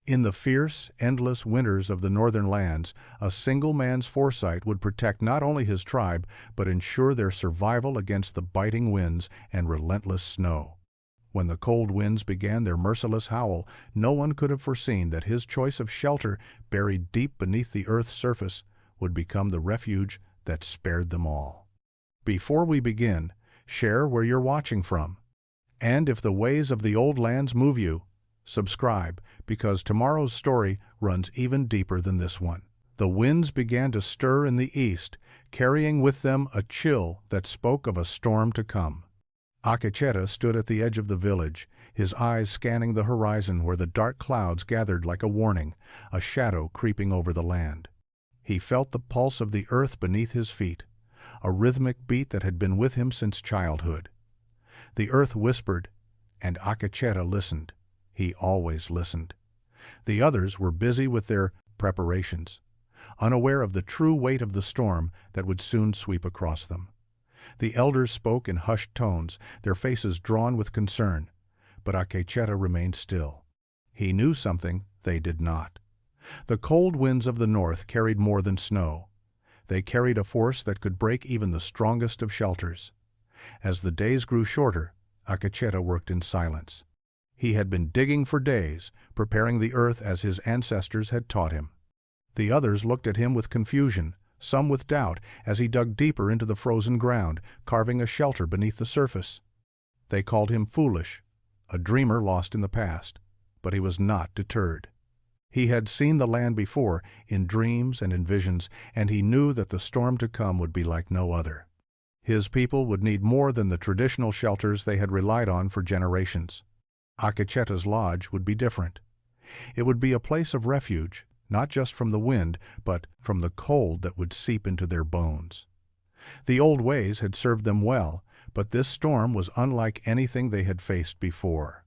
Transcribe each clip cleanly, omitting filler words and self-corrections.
In the fierce, endless winters of the northern lands, a single man's foresight would protect not only his tribe, but ensure their survival against the biting winds and relentless snow. When the cold winds began their merciless howl, no one could have foreseen that his choice of shelter, buried deep beneath the earth's surface, would become the refuge that spared them all. Before we begin, share where you're watching from. And if the ways of the old lands move you, subscribe, because tomorrow's story runs even deeper than this one. The winds began to stir in the east, carrying with them a chill that spoke of a storm to come. Akecheta stood at the edge of the village, his eyes scanning the horizon where the dark clouds gathered like a warning, a shadow creeping over the land. He felt the pulse of the earth beneath his feet, a rhythmic beat that had been with him since childhood. The earth whispered, and Akecheta listened. He always listened. The others were busy with their preparations, unaware of the true weight of the storm that would soon sweep across them. The elders spoke in hushed tones, their faces drawn with concern, but Akecheta remained still. He knew something they did not. The cold winds of the north carried more than snow. They carried a force that could break even the strongest of shelters. As the days grew shorter, Akecheta worked in silence. He had been digging for days, preparing the earth as his ancestors had taught him. The others looked at him with confusion, some with doubt, as he dug deeper into the frozen ground, carving a shelter beneath the surface. They called him foolish, a dreamer lost in the past, but he was not deterred. He had seen the land before, in dreams and in visions, and he knew that the storm to come would be like no other. His people would need more than the traditional shelters they had relied on for generations. Akecheta's lodge would be different. It would be a place of refuge, not just from the wind, but from the cold that would seep into their bones. The old ways had served them well, but this storm was unlike anything they had faced before.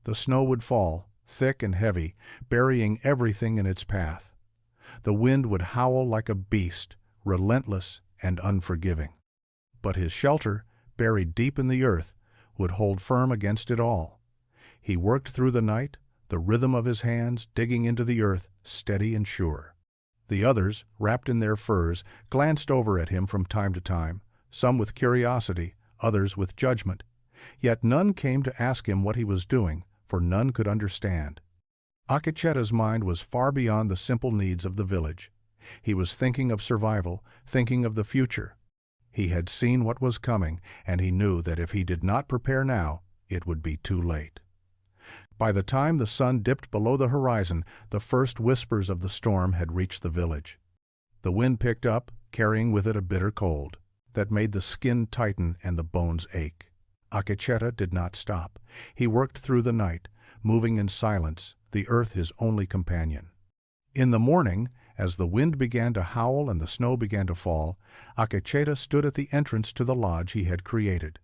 The snow would fall, thick and heavy, burying everything in its path. The wind would howl like a beast, relentless and unforgiving. But his shelter, buried deep in the earth, would hold firm against it all. He worked through the night, the rhythm of his hands digging into the earth, steady and sure. The others, wrapped in their furs, glanced over at him from time to time, some with curiosity, others with judgment. Yet none came to ask him what he was doing, for none could understand. Akecheta's mind was far beyond the simple needs of the village. He was thinking of survival, thinking of the future. He had seen what was coming, and he knew that if he did not prepare now, it would be too late. By the time the sun dipped below the horizon, the first whispers of the storm had reached the village. The wind picked up, carrying with it a bitter cold that made the skin tighten and the bones ache. Akecheta did not stop. He worked through the night, moving in silence, the earth his only companion. In the morning, as the wind began to howl and the snow began to fall, Akecheta stood at the entrance to the lodge he had created.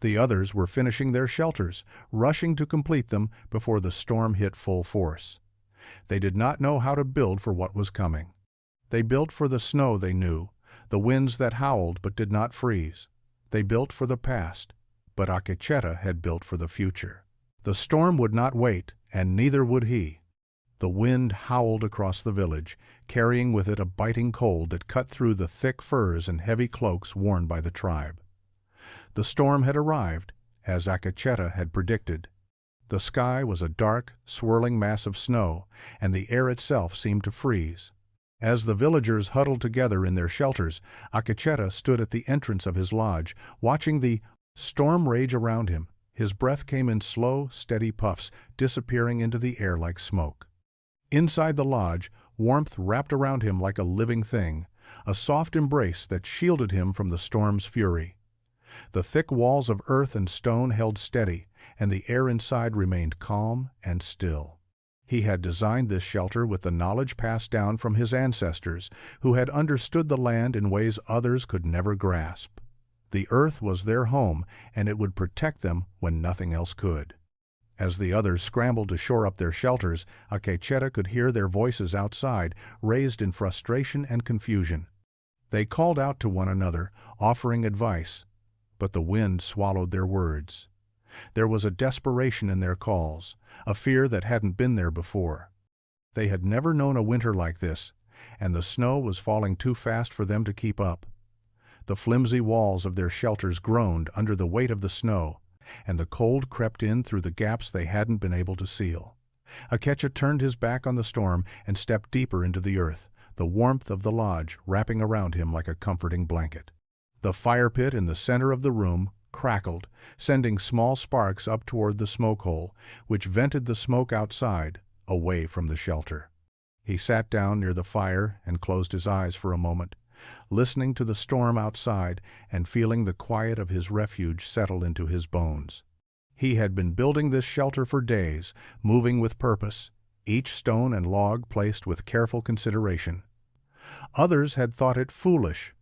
The others were finishing their shelters, rushing to complete them before the storm hit full force. They did not know how to build for what was coming. They built for the snow they knew, the winds that howled but did not freeze. They built for the past, but Akecheta had built for the future. The storm would not wait, and neither would he. The wind howled across the village, carrying with it a biting cold that cut through the thick furs and heavy cloaks worn by the tribe. The storm had arrived, as Akecheta had predicted. The sky was a dark, swirling mass of snow, and the air itself seemed to freeze. As the villagers huddled together in their shelters, Akecheta stood at the entrance of his lodge, watching the storm rage around him. His breath came in slow, steady puffs, disappearing into the air like smoke. Inside the lodge, warmth wrapped around him like a living thing, a soft embrace that shielded him from the storm's fury. The thick walls of earth and stone held steady, and the air inside remained calm and still. He had designed this shelter with the knowledge passed down from his ancestors, who had understood the land in ways others could never grasp. The earth was their home, and it would protect them when nothing else could. As the others scrambled to shore up their shelters, Akecheta could hear their voices outside, raised in frustration and confusion. They called out to one another, offering advice, but the wind swallowed their words. There was a desperation in their calls, a fear that hadn't been there before. They had never known a winter like this, and the snow was falling too fast for them to keep up. The flimsy walls of their shelters groaned under the weight of the snow, and the cold crept in through the gaps they hadn't been able to seal. Akecha turned his back on the storm and stepped deeper into the earth, the warmth of the lodge wrapping around him like a comforting blanket. The fire pit in the center of the room crackled, sending small sparks up toward the smoke hole, which vented the smoke outside, away from the shelter. He sat down near the fire and closed his eyes for a moment, listening to the storm outside and feeling the quiet of his refuge settle into his bones. He had been building this shelter for days, moving with purpose, each stone and log placed with careful consideration. Others had thought it foolish.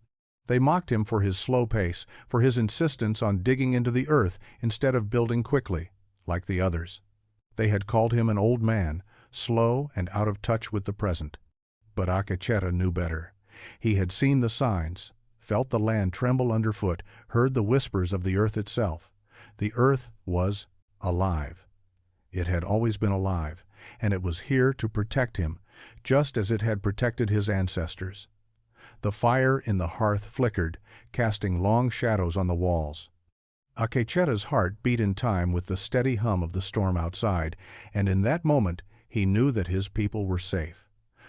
They mocked him for his slow pace, for his insistence on digging into the earth instead of building quickly, like the others. They had called him an old man, slow and out of touch with the present. But Akecheta knew better. He had seen the signs, felt the land tremble underfoot, heard the whispers of the earth itself. The earth was alive. It had always been alive, and it was here to protect him, just as it had protected his ancestors. The fire in the hearth flickered, casting long shadows on the walls. Akecheta's heart beat in time with the steady hum of the storm outside, and in that moment he knew that his people were safe.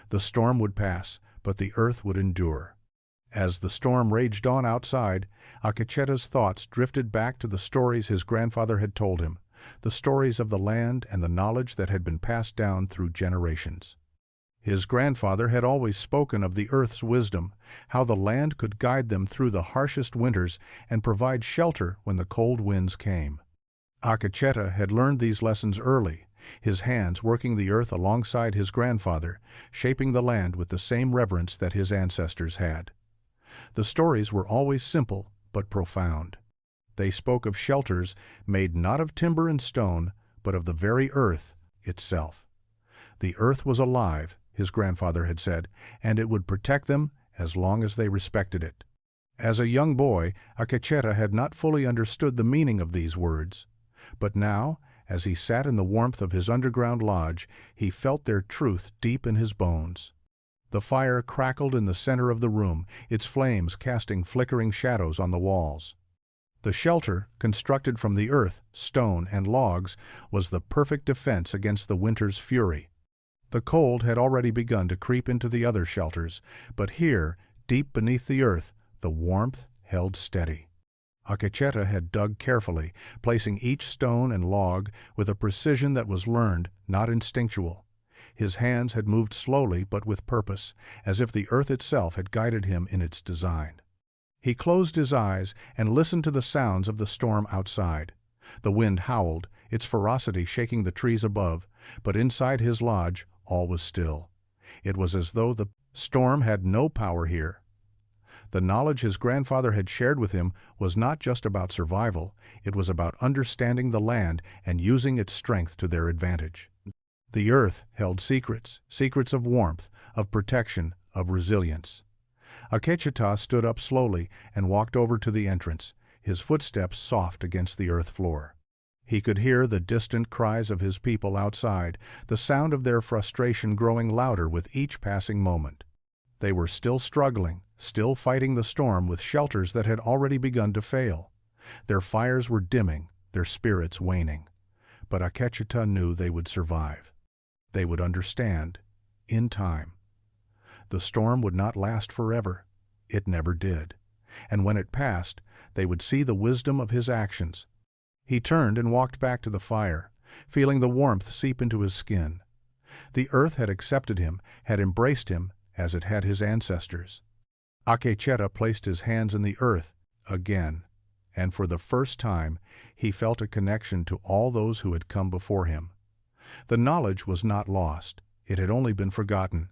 The storm would pass, but the earth would endure. As the storm raged on outside, Akecheta's thoughts drifted back to the stories his grandfather had told him, the stories of the land and the knowledge that had been passed down through generations. His grandfather had always spoken of the earth's wisdom, how the land could guide them through the harshest winters and provide shelter when the cold winds came. Akecheta had learned these lessons early, his hands working the earth alongside his grandfather, shaping the land with the same reverence that his ancestors had. The stories were always simple but profound. They spoke of shelters made not of timber and stone, but of the very earth itself. The earth was alive, his grandfather had said, and it would protect them as long as they respected it. As a young boy, Akecheta had not fully understood the meaning of these words, but now, as he sat in the warmth of his underground lodge, he felt their truth deep in his bones. The fire crackled in the center of the room, its flames casting flickering shadows on the walls. The shelter, constructed from the earth, stone, and logs, was the perfect defense against the winter's fury. The cold had already begun to creep into the other shelters, but here, deep beneath the earth, the warmth held steady. Akecheta had dug carefully, placing each stone and log with a precision that was learned, not instinctual. His hands had moved slowly but with purpose, as if the earth itself had guided him in its design. He closed his eyes and listened to the sounds of the storm outside. The wind howled, its ferocity shaking the trees above, but inside his lodge all was still. It was as though the storm had no power here. The knowledge his grandfather had shared with him was not just about survival, it was about understanding the land and using its strength to their advantage. The earth held secrets, secrets of warmth, of protection, of resilience. Akecheta stood up slowly and walked over to the entrance, his footsteps soft against the earth floor. He could hear the distant cries of his people outside, the sound of their frustration growing louder with each passing moment. They were still struggling, still fighting the storm with shelters that had already begun to fail. Their fires were dimming, their spirits waning. But Akecheta knew they would survive. They would understand, in time. The storm would not last forever. It never did. And when it passed, they would see the wisdom of his actions. He turned and walked back to the fire, feeling the warmth seep into his skin. The earth had accepted him, had embraced him, as it had his ancestors. Akecheta placed his hands in the earth again, and for the first time he felt a connection to all those who had come before him. The knowledge was not lost, it had only been forgotten.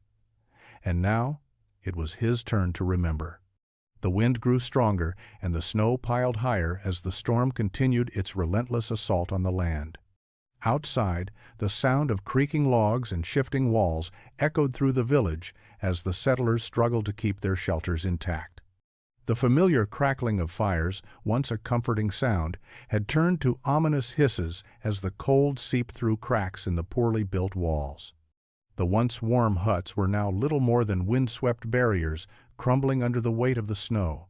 And now it was his turn to remember. The wind grew stronger, and the snow piled higher as the storm continued its relentless assault on the land. Outside, the sound of creaking logs and shifting walls echoed through the village as the settlers struggled to keep their shelters intact. The familiar crackling of fires, once a comforting sound, had turned to ominous hisses as the cold seeped through cracks in the poorly built walls. The once warm huts were now little more than wind-swept barriers, crumbling under the weight of the snow.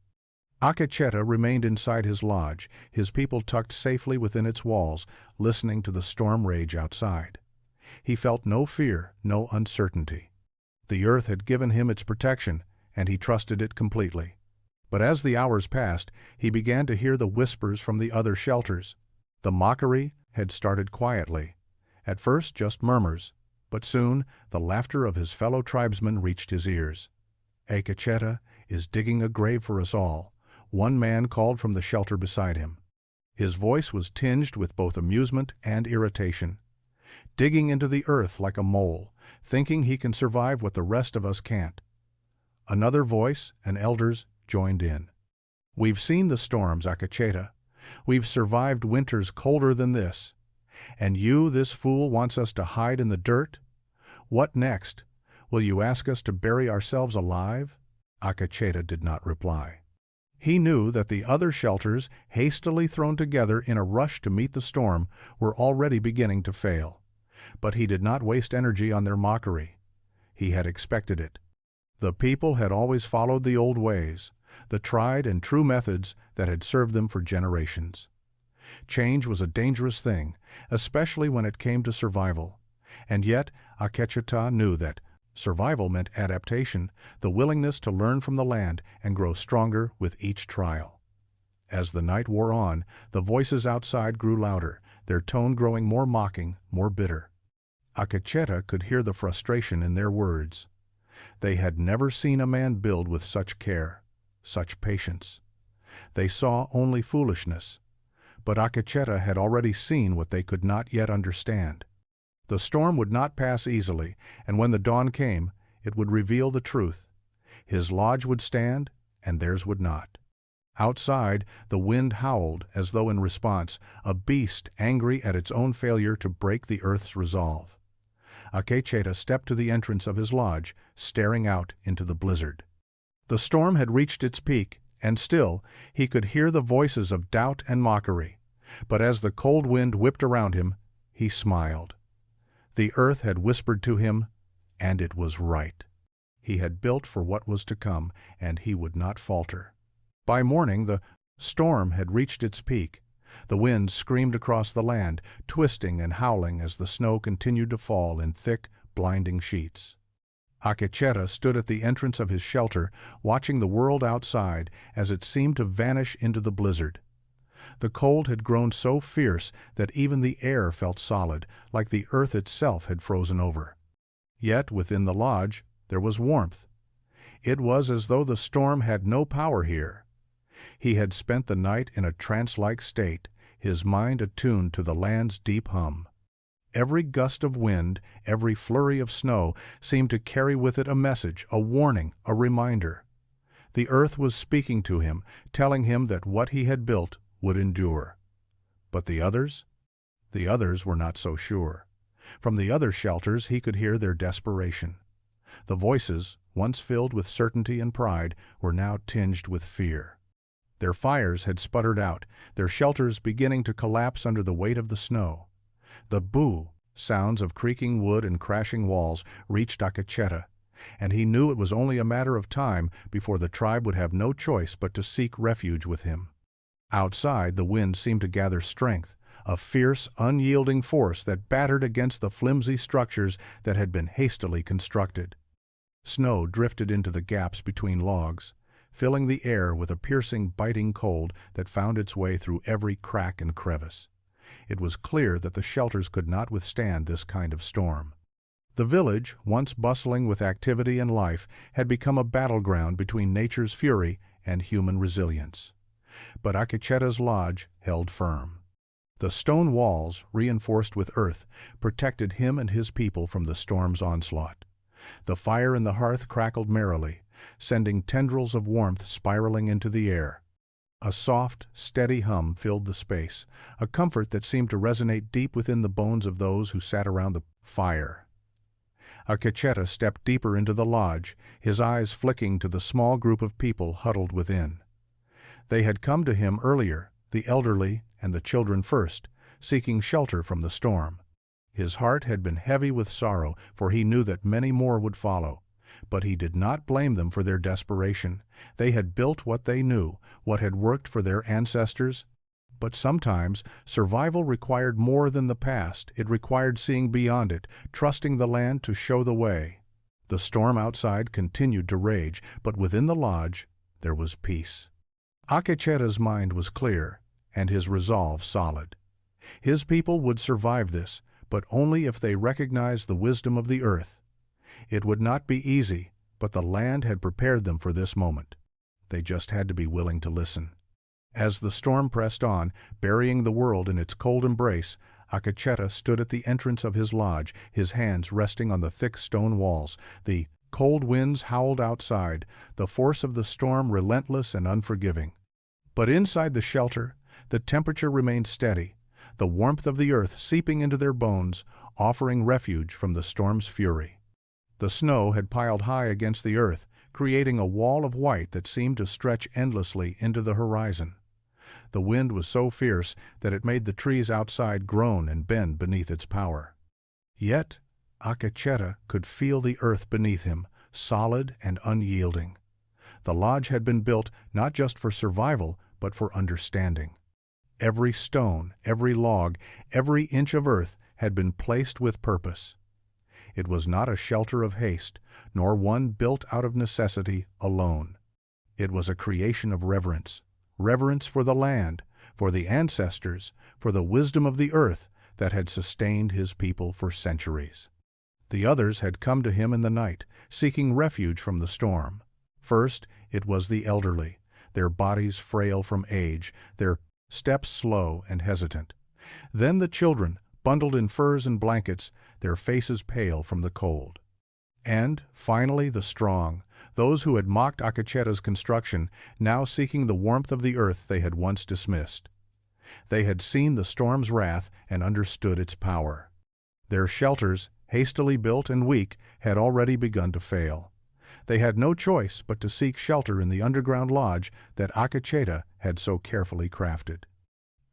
Akecheta remained inside his lodge, his people tucked safely within its walls, listening to the storm rage outside. He felt no fear, no uncertainty. The earth had given him its protection, and he trusted it completely. But as the hours passed, he began to hear the whispers from the other shelters. The mockery had started quietly. At first just murmurs, but soon the laughter of his fellow tribesmen reached his ears. "Akecheta is digging a grave for us all," one man called from the shelter beside him. His voice was tinged with both amusement and irritation. "Digging into the earth like a mole, thinking he can survive what the rest of us can't." Another voice, an elder's, joined in. "We've seen the storms, Akecheta. We've survived winters colder than this. And you, this fool, wants us to hide in the dirt? What next? Will you ask us to bury ourselves alive?" Akecheta did not reply. He knew that the other shelters, hastily thrown together in a rush to meet the storm, were already beginning to fail. But he did not waste energy on their mockery. He had expected it. The people had always followed the old ways, the tried and true methods that had served them for generations. Change was a dangerous thing, especially when it came to survival. And yet Akecheta knew that survival meant adaptation, the willingness to learn from the land and grow stronger with each trial. As the night wore on, the voices outside grew louder, their tone growing more mocking, more bitter. Akecheta could hear the frustration in their words. They had never seen a man build with such care, such patience. They saw only foolishness. But Akecheta had already seen what they could not yet understand. The storm would not pass easily, and when the dawn came, it would reveal the truth. His lodge would stand, and theirs would not. Outside, the wind howled as though in response, a beast angry at its own failure to break the earth's resolve. Akecheta stepped to the entrance of his lodge, staring out into the blizzard. The storm had reached its peak, and still he could hear the voices of doubt and mockery. But as the cold wind whipped around him, he smiled. The earth had whispered to him, and it was right. He had built for what was to come, and he would not falter. By morning the storm had reached its peak. The wind screamed across the land, twisting and howling as the snow continued to fall in thick, blinding sheets. Akecheta stood at the entrance of his shelter, watching the world outside as it seemed to vanish into the blizzard. The cold had grown so fierce that even the air felt solid, like the earth itself had frozen over. Yet within the lodge there was warmth. It was as though the storm had no power here. He had spent the night in a trance-like state, his mind attuned to the land's deep hum. Every gust of wind, every flurry of snow seemed to carry with it a message, a warning, a reminder. The earth was speaking to him, telling him that what he had built would endure. But the others? The others were not so sure. From the other shelters he could hear their desperation. The voices, once filled with certainty and pride, were now tinged with fear. Their fires had sputtered out, their shelters beginning to collapse under the weight of the snow. The boo sounds of creaking wood and crashing walls reached Akecheta, and he knew it was only a matter of time before the tribe would have no choice but to seek refuge with him. Outside, the wind seemed to gather strength, a fierce, unyielding force that battered against the flimsy structures that had been hastily constructed. Snow drifted into the gaps between logs, filling the air with a piercing, biting cold that found its way through every crack and crevice. It was clear that the shelters could not withstand this kind of storm. The village, once bustling with activity and life, had become a battleground between nature's fury and human resilience. But Akecheta's lodge held firm. The stone walls, reinforced with earth, protected him and his people from the storm's onslaught. The fire in the hearth crackled merrily, sending tendrils of warmth spiraling into the air. A soft, steady hum filled the space, a comfort that seemed to resonate deep within the bones of those who sat around the fire. Akecheta stepped deeper into the lodge, his eyes flicking to the small group of people huddled within. They had come to him earlier, the elderly and the children first, seeking shelter from the storm. His heart had been heavy with sorrow, for he knew that many more would follow. But he did not blame them for their desperation. They had built what they knew, what had worked for their ancestors. But sometimes survival required more than the past. It required seeing beyond it, trusting the land to show the way. The storm outside continued to rage, but within the lodge there was peace. Akecheta's mind was clear, and his resolve solid. His people would survive this, but only if they recognized the wisdom of the earth. It would not be easy, but the land had prepared them for this moment. They just had to be willing to listen. As the storm pressed on, burying the world in its cold embrace, Akecheta stood at the entrance of his lodge, his hands resting on the thick stone walls. The cold winds howled outside, the force of the storm relentless and unforgiving. But inside the shelter, the temperature remained steady, the warmth of the earth seeping into their bones, offering refuge from the storm's fury. The snow had piled high against the earth, creating a wall of white that seemed to stretch endlessly into the horizon. The wind was so fierce that it made the trees outside groan and bend beneath its power. Yet Akecheta could feel the earth beneath him, solid and unyielding. The lodge had been built not just for survival, but for understanding. Every stone, every log, every inch of earth had been placed with purpose. It was not a shelter of haste, nor one built out of necessity alone. It was a creation of reverence for the land, for the ancestors, for the wisdom of the earth that had sustained his people for centuries. The others had come to him in the night, seeking refuge from the storm. First, it was the elderly, their bodies frail from age, their steps slow and hesitant. Then the children, bundled in furs and blankets, their faces pale from the cold. And, finally, the strong, those who had mocked Akecheta's construction, now seeking the warmth of the earth they had once dismissed. They had seen the storm's wrath and understood its power. Their shelters, hastily built and weak, had already begun to fail. They had no choice but to seek shelter in the underground lodge that Akecheta had so carefully crafted.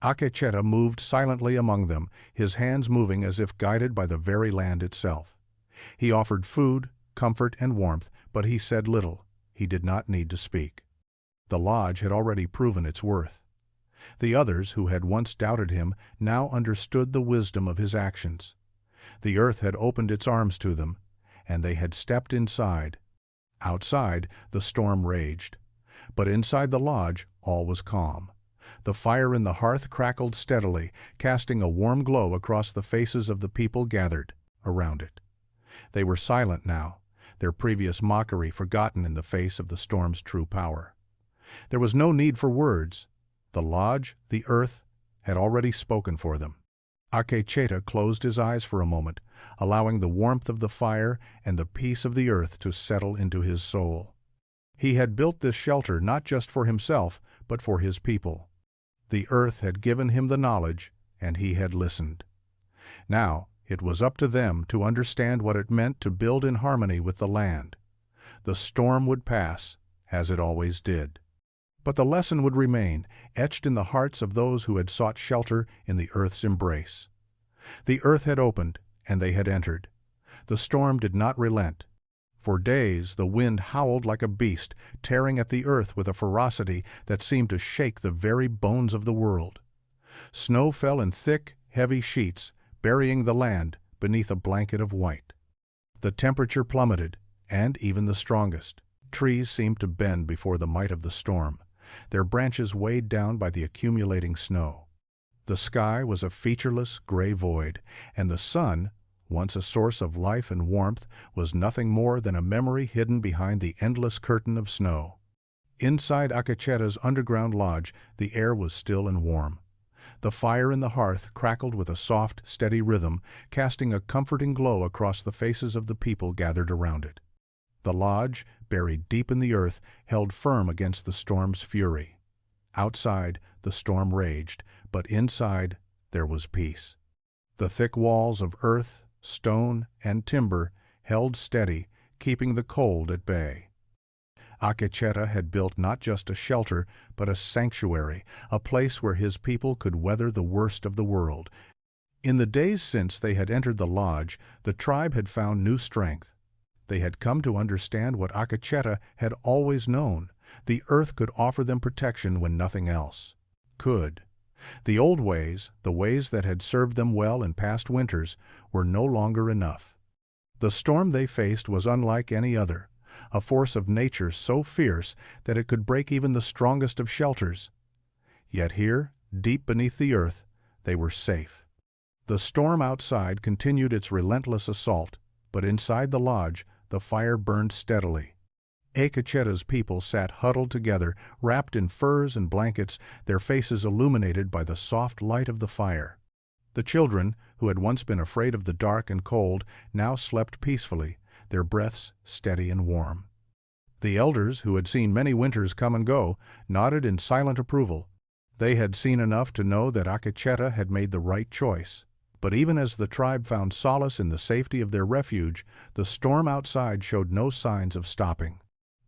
Akecheta moved silently among them, his hands moving as if guided by the very land itself. He offered food, comfort, and warmth, but he said little. He did not need to speak. The lodge had already proven its worth. The others, who had once doubted him, now understood the wisdom of his actions. The earth had opened its arms to them, and they had stepped inside. Outside, the storm raged. But inside the lodge, all was calm. The fire in the hearth crackled steadily, casting a warm glow across the faces of the people gathered around it. They were silent now, their previous mockery forgotten in the face of the storm's true power. There was no need for words. The lodge, the earth, had already spoken for them. Akecheta closed his eyes for a moment, allowing the warmth of the fire and the peace of the earth to settle into his soul. He had built this shelter not just for himself, but for his people. The earth had given him the knowledge, and he had listened. Now, it was up to them to understand what it meant to build in harmony with the land. The storm would pass, as it always did. But the lesson would remain, etched in the hearts of those who had sought shelter in the earth's embrace. The earth had opened, and they had entered. The storm did not relent. For days the wind howled like a beast, tearing at the earth with a ferocity that seemed to shake the very bones of the world. Snow fell in thick, heavy sheets, burying the land beneath a blanket of white. The temperature plummeted, and even the strongest. Trees seemed to bend before the might of the storm, their branches weighed down by the accumulating snow. The sky was a featureless gray void, and the sun, once a source of life and warmth, was nothing more than a memory hidden behind the endless curtain of snow. Inside Akecheta's underground lodge, the air was still and warm. The fire in the hearth crackled with a soft, steady rhythm, casting a comforting glow across the faces of the people gathered around it. The lodge, buried deep in the earth, held firm against the storm's fury. Outside, the storm raged, but inside there was peace. The thick walls of earth, stone, and timber held steady, keeping the cold at bay. Akecheta had built not just a shelter, but a sanctuary, a place where his people could weather the worst of the world. In the days since they had entered the lodge, the tribe had found new strength. They had come to understand what Akecheta had always known: the earth could offer them protection when nothing else could. The old ways, the ways that had served them well in past winters, were no longer enough. The storm they faced was unlike any other, a force of nature so fierce that it could break even the strongest of shelters. Yet here, deep beneath the earth, they were safe. The storm outside continued its relentless assault, but inside the lodge the fire burned steadily. Akecheta's people sat huddled together, wrapped in furs and blankets, their faces illuminated by the soft light of the fire. The children, who had once been afraid of the dark and cold, now slept peacefully, their breaths steady and warm. The elders, who had seen many winters come and go, nodded in silent approval. They had seen enough to know that Akecheta had made the right choice. But even as the tribe found solace in the safety of their refuge, the storm outside showed no signs of stopping.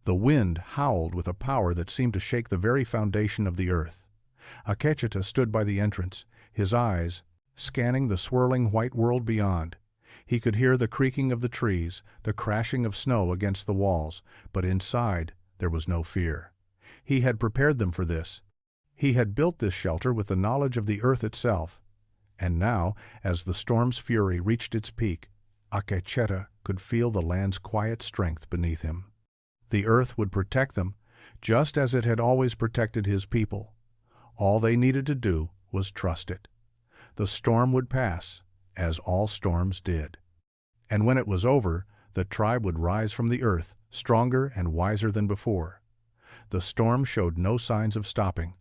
The wind howled with a power that seemed to shake the very foundation of the earth. Akecheta stood by the entrance, his eyes scanning the swirling white world beyond. He could hear the creaking of the trees, the crashing of snow against the walls, but inside there was no fear. He had prepared them for this. He had built this shelter with the knowledge of the earth itself. And now, as the storm's fury reached its peak, Akecheta could feel the land's quiet strength beneath him. The earth would protect them, just as it had always protected his people. All they needed to do was trust it. The storm would pass, as all storms did. And when it was over, the tribe would rise from the earth, stronger and wiser than before. The storm showed no signs of stopping.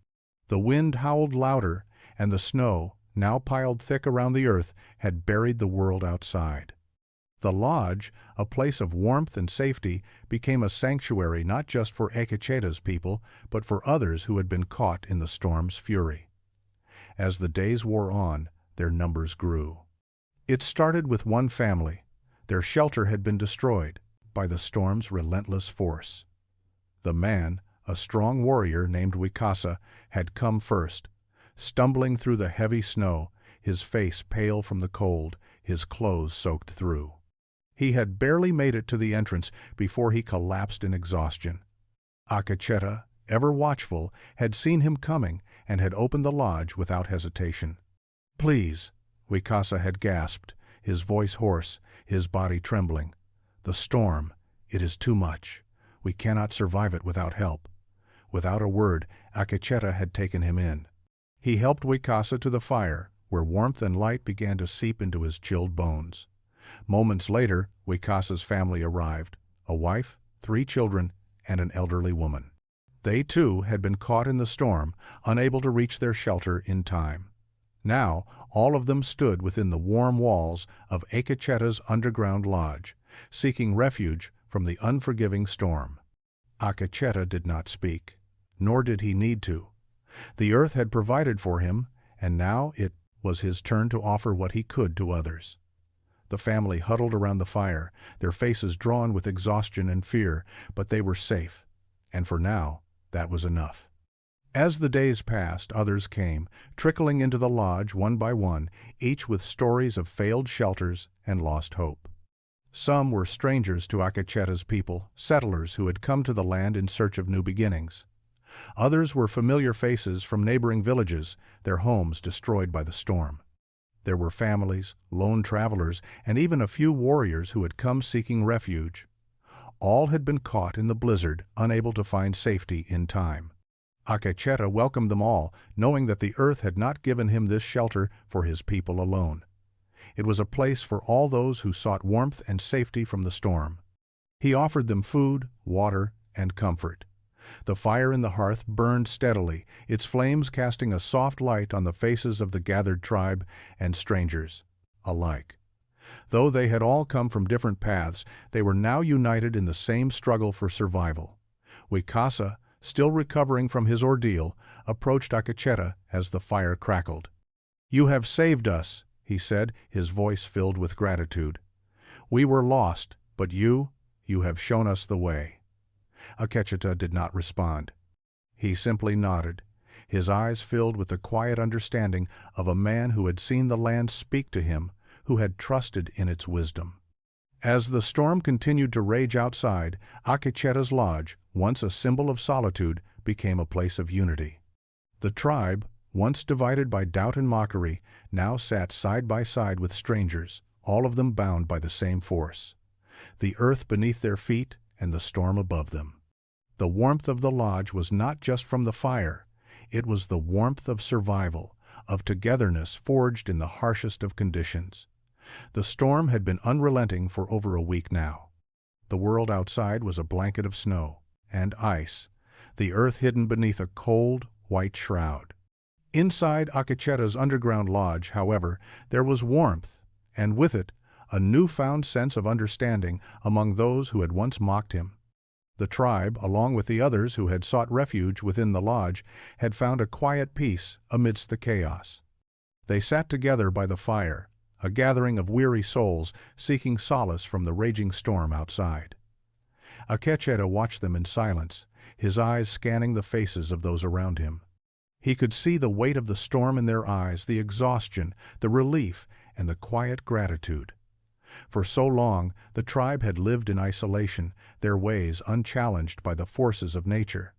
The wind howled louder, and the snow, now piled thick around the earth, had buried the world outside. The lodge, a place of warmth and safety, became a sanctuary not just for Akecheta's people, but for others who had been caught in the storm's fury. As the days wore on, their numbers grew. It started with one family. Their shelter had been destroyed by the storm's relentless force. The man, a strong warrior named Wikasa, had come first. Stumbling through the heavy snow, his face pale from the cold, his clothes soaked through. He had barely made it to the entrance before he collapsed in exhaustion. Akecheta, ever watchful, had seen him coming and had opened the lodge without hesitation. "Please," Wikasa had gasped, his voice hoarse, his body trembling. "The storm, it is too much. We cannot survive it without help." Without a word, Akecheta had taken him in. He helped Wikasa to the fire, where warmth and light began to seep into his chilled bones. Moments later, Wikasa's family arrived, a wife, 3 children, and an elderly woman. They, too, had been caught in the storm, unable to reach their shelter in time. Now, all of them stood within the warm walls of Akecheta's underground lodge, seeking refuge from the unforgiving storm. Akecheta did not speak, nor did he need to. The earth had provided for him, and now it was his turn to offer what he could to others. The family huddled around the fire, their faces drawn with exhaustion and fear, but they were safe, and for now, that was enough. As the days passed, others came, trickling into the lodge one by one, each with stories of failed shelters and lost hope. Some were strangers to Akecheta's people, settlers who had come to the land in search of new beginnings. Others were familiar faces from neighboring villages, their homes destroyed by the storm. There were families, lone travelers, and even a few warriors who had come seeking refuge. All had been caught in the blizzard, unable to find safety in time. Akecheta welcomed them all, knowing that the earth had not given him this shelter for his people alone. It was a place for all those who sought warmth and safety from the storm. He offered them food, water, and comfort. The fire in the hearth burned steadily, its flames casting a soft light on the faces of the gathered tribe and strangers alike. Though they had all come from different paths, they were now united in the same struggle for survival. Wikasa, still recovering from his ordeal, approached Akecheta as the fire crackled. "You have saved us," he said, his voice filled with gratitude. "We were lost, but you have shown us the way." Akecheta did not respond. He simply nodded, his eyes filled with the quiet understanding of a man who had seen the land speak to him, who had trusted in its wisdom. As the storm continued to rage outside, Akecheta's lodge, once a symbol of solitude, became a place of unity. The tribe, once divided by doubt and mockery, now sat side by side with strangers, all of them bound by the same force: the earth beneath their feet and the storm above them. The warmth of the lodge was not just from the fire, it was the warmth of survival, of togetherness forged in the harshest of conditions. The storm had been unrelenting for over a week now. The world outside was a blanket of snow and ice, the earth hidden beneath a cold, white shroud. Inside Akecheta's underground lodge, however, there was warmth, and with it, a newfound sense of understanding among those who had once mocked him. The tribe, along with the others who had sought refuge within the lodge, had found a quiet peace amidst the chaos. They sat together by the fire, a gathering of weary souls seeking solace from the raging storm outside. Akecheta watched them in silence, his eyes scanning the faces of those around him. He could see the weight of the storm in their eyes, the exhaustion, the relief, and the quiet gratitude. For so long, the tribe had lived in isolation, their ways unchallenged by the forces of nature.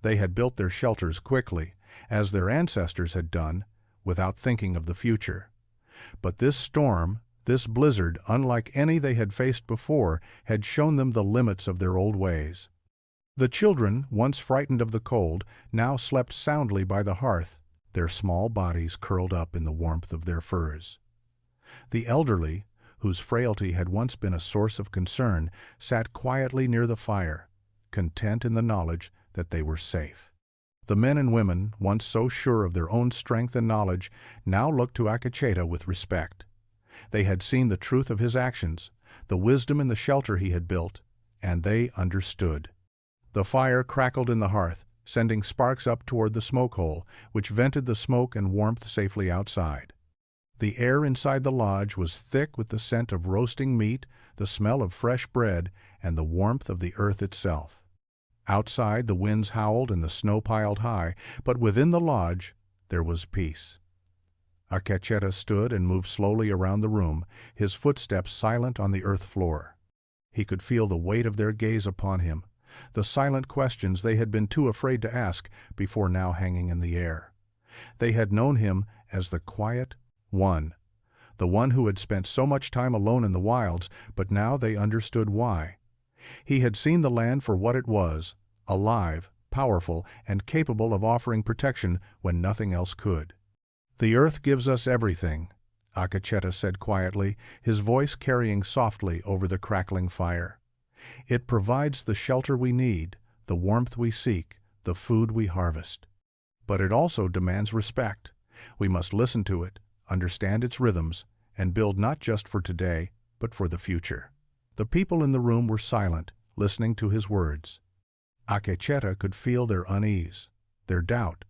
They had built their shelters quickly, as their ancestors had done, without thinking of the future. But this storm, this blizzard, unlike any they had faced before, had shown them the limits of their old ways. The children, once frightened of the cold, now slept soundly by the hearth, their small bodies curled up in the warmth of their furs. The elderly, whose frailty had once been a source of concern, sat quietly near the fire, content in the knowledge that they were safe. The men and women, once so sure of their own strength and knowledge, now looked to Akecheta with respect. They had seen the truth of his actions, the wisdom in the shelter he had built, and they understood. The fire crackled in the hearth, sending sparks up toward the smoke hole, which vented the smoke and warmth safely outside. The air inside the lodge was thick with the scent of roasting meat, the smell of fresh bread, and the warmth of the earth itself. Outside the winds howled and the snow piled high, but within the lodge there was peace. Akecheta stood and moved slowly around the room, his footsteps silent on the earth floor. He could feel the weight of their gaze upon him, the silent questions they had been too afraid to ask before now hanging in the air. They had known him as the quiet one, the one who had spent so much time alone in the wilds, but now they understood why. He had seen the land for what it was, alive, powerful, and capable of offering protection when nothing else could. "The earth gives us everything," Akecheta said quietly, his voice carrying softly over the crackling fire. "It provides the shelter we need, the warmth we seek, the food we harvest. But it also demands respect. We must listen to it, understand its rhythms, and build not just for today, but for the future." The people in the room were silent, listening to his words. Akecheta could feel their unease, their doubt,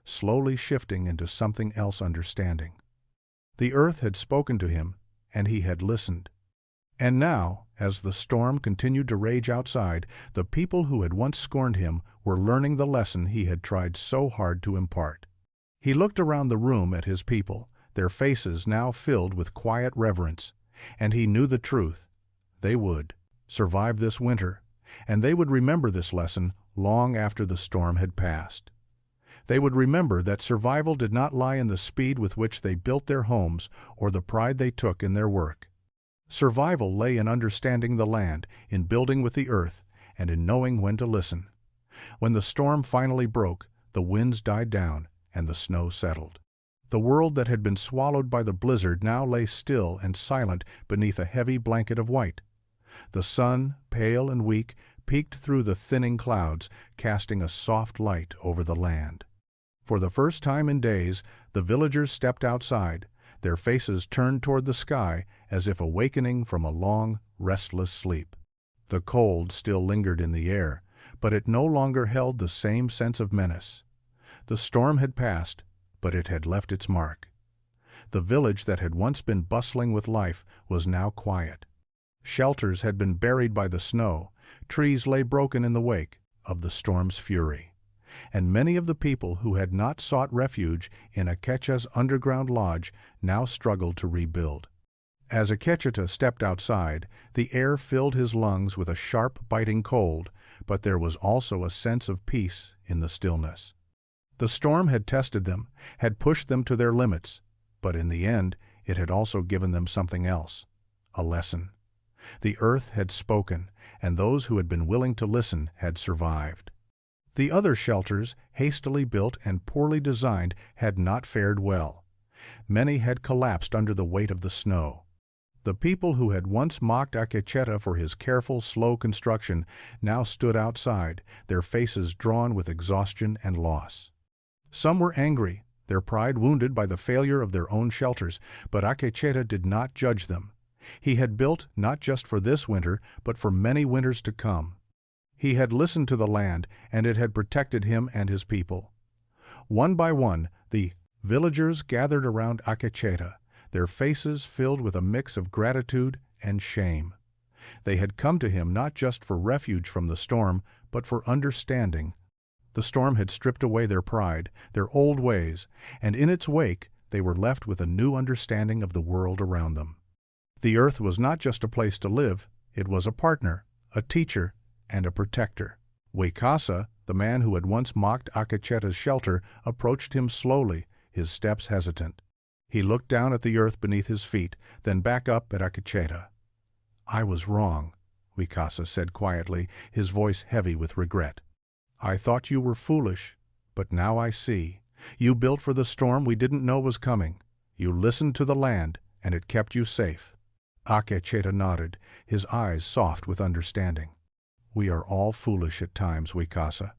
slowly shifting into something else understanding. The earth had spoken to him, and he had listened. And now, as the storm continued to rage outside, the people who had once scorned him were learning the lesson he had tried so hard to impart. He looked around the room at his people, their faces now filled with quiet reverence, and he knew the truth. They would survive this winter, and they would remember this lesson long after the storm had passed. They would remember that survival did not lie in the speed with which they built their homes or the pride they took in their work. Survival lay in understanding the land, in building with the earth, and in knowing when to listen. When the storm finally broke, the winds died down, and the snow settled. The world that had been swallowed by the blizzard now lay still and silent beneath a heavy blanket of white. The sun, pale and weak, peeked through the thinning clouds, casting a soft light over the land. For the first time in days, the villagers stepped outside, their faces turned toward the sky as if awakening from a long, restless sleep. The cold still lingered in the air, but it no longer held the same sense of menace. The storm had passed, but it had left its mark. The village that had once been bustling with life was now quiet. Shelters had been buried by the snow, trees lay broken in the wake of the storm's fury. and many of the people who had not sought refuge in Akecha's underground lodge now struggled to rebuild. As Akecheta stepped outside, the air filled his lungs with a sharp, biting cold, but there was also a sense of peace in the stillness. The storm had tested them, had pushed them to their limits, but in the end it had also given them something else, a lesson. The earth had spoken, and those who had been willing to listen had survived. The other shelters, hastily built and poorly designed, had not fared well. Many had collapsed under the weight of the snow. The people who had once mocked Akecheta for his careful, slow construction now stood outside, their faces drawn with exhaustion and loss. Some were angry, their pride wounded by the failure of their own shelters, but Akecheta did not judge them. He had built not just for this winter, but for many winters to come. He had listened to the land, and it had protected him and his people. One by one, the villagers gathered around Akecheta, their faces filled with a mix of gratitude and shame. They had come to him not just for refuge from the storm, but for understanding. The storm had stripped away their pride, their old ways, and in its wake they were left with a new understanding of the world around them. The earth was not just a place to live, it was a partner, a teacher, and a protector. Wakasa, the man who had once mocked Akecheta's shelter, approached him slowly, his steps hesitant. He looked down at the earth beneath his feet, then back up at Akecheta. "I was wrong," Wakasa said quietly, his voice heavy with regret. "I thought you were foolish, but now I see. You built for the storm we didn't know was coming. You listened to the land, and it kept you safe." Akecheta nodded, his eyes soft with understanding. "We are all foolish at times, Wakasa,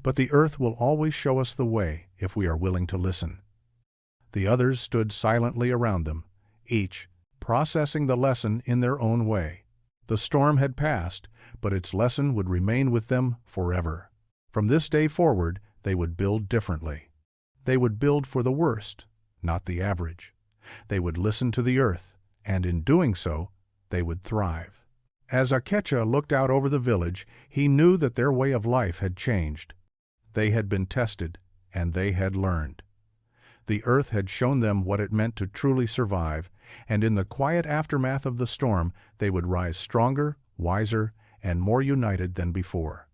but the earth will always show us the way if we are willing to listen." The others stood silently around them, each processing the lesson in their own way. The storm had passed, but its lesson would remain with them forever. From this day forward, they would build differently. They would build for the worst, not the average. They would listen to the earth, and in doing so, they would thrive. As Akecha looked out over the village, he knew that their way of life had changed. They had been tested, and they had learned. The earth had shown them what it meant to truly survive, and in the quiet aftermath of the storm, they would rise stronger, wiser, and more united than before.